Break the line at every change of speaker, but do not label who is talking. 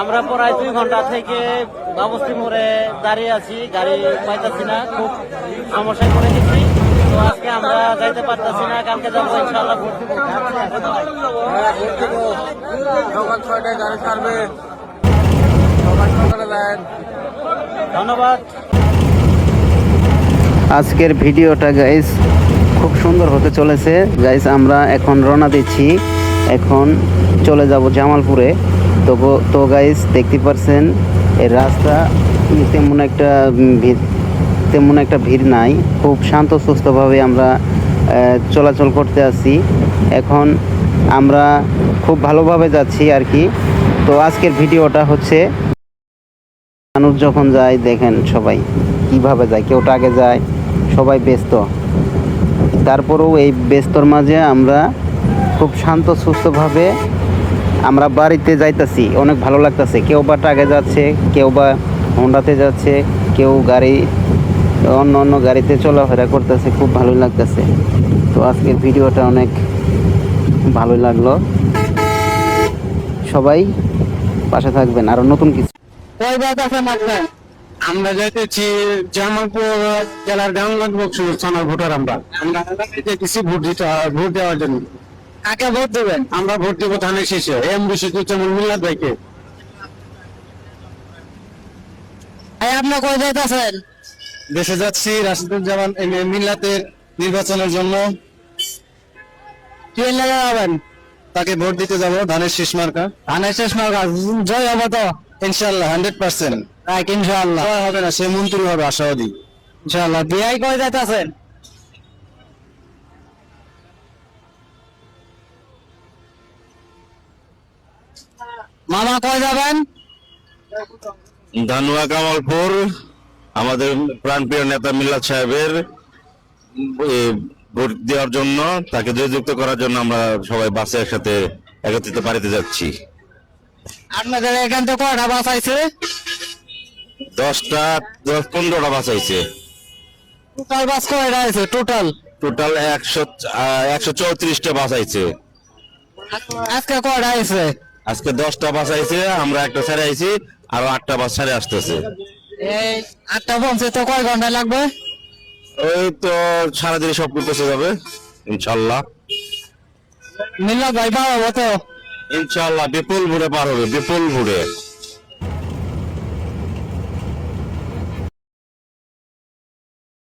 আমরা প্রায় 2 ঘন্টা থেকে বাবুস্তি মোড়ে দাঁড়িয়ে আছি, গাড়ি পাইতেছি না, খুব সমস্যায় পড়ে গেছি। তো আজকে আমরা যাইতে পারতেছি না, কালকে যাবো ইনশাআল্লাহ। ভোট দিব,
সকাল 6টায় গাড়ি ছাড়বে, সকাল সকালে যান।
ধন্যবাদ।
আজকের ভিডিওটা গাইস খুব সুন্দর হতে চলেছে গাইস। আমরা এখন রওনা দিচ্ছি, এখন চলে যাব জামালপুরে। তো গাইস দেখতে পাচ্ছেন এই রাস্তা তেমন একটা ভিড় নাই, খুব শান্ত সুস্থভাবে আমরা চলাচল করতে আছি। এখন আমরা খুব ভালোভাবে যাচ্ছি আর কি। তো আজকের ভিডিওটা হচ্ছে মানুষ যখন যায় দেখেন সবাই কিভাবে যায়, কেউ আগে যায়, সবাই ব্যস্ত। তারপরেও এই ব্যস্তর মাঝে আমরা খুব শান্ত সুস্থভাবে আমরা বাড়িতে যাইতাছি, অনেক ভালো লাগতেছে। কেউ বা টাগে যাচ্ছে, কেউ বা হোন্ডাতে যাচ্ছে, কেউ অন্য গাড়িতে চলাফেরা করতেছে, খুব ভালোই লাগতেছে। তো আজকের ভিডিওটা অনেক ভালোই লাগলো, সবাই পাশে থাকবেন। আরো নতুন কিছু
আমরা যাইতেছি জামালপুর জেলার গাংলান বক্সুর থানার ভোটার। আমরা যাইতেছি ভোট দেওয়ার জন্য। কাকে ভোট দেবেন? আমরা ভোট দেবো ধানের শেষে এমডি সিদ্দুজ্জামান মিল্লাত ভাইকে।
আপনি কই যাইতেছেন?
দেশে যাচ্ছি রাশিদুজ্জামান মিল্লাতের নির্বাচনের জন্য।
কি লাগাবেন?
তাকে ভোট দিতে যাবো, ধানের শেষ মার্কা।
ধানের শেষ মার্কা জয় হবে তো?
ইনশাল্লাহ 100%।
ইনশাআল্লাহ
হবে না, সে মন্ত্রী হবে আশাবাদী।
ইনশাআল্লাহ। বিয়াই কই যাইতেছেন? মামা কই যাবেন?
ধানুয়া কামালপুর, আমাদের প্রাণপ্রিয় নেতা মিল্লাত সাহেবের ভোট দেওয়ার জন্য, তাকে জয়যুক্ত করার জন্য আমরা সবাই বাসে একসাথে একত্রিত বাড়িতে যাচ্ছি।
আপনাদের এখান থেকে কয়টা বাস আইছে?
15টা বাস আইছে।
টোটাল বাস কয়টা আইছে?
টোটাল 134টা বাস আইছে।
আজকে কয়টা আইছে?
আজকে 10টা বাস আইছে, আমরা একটা ছেড়ে আইছি, আরো 8টা বাস ছেড়ে আসতেছে।
এই 8টা পৌঁছে তো কয় ঘন্টা লাগবে?
ওই তো সারাদিনে সব পৌঁছে যাবে ইনশাল্লাহ।
মিল্লাত ভাই পাওয়া তো?
ইনশাল্লাহ বিপুল ভোরে পার হবে, বিপুল ভোরে।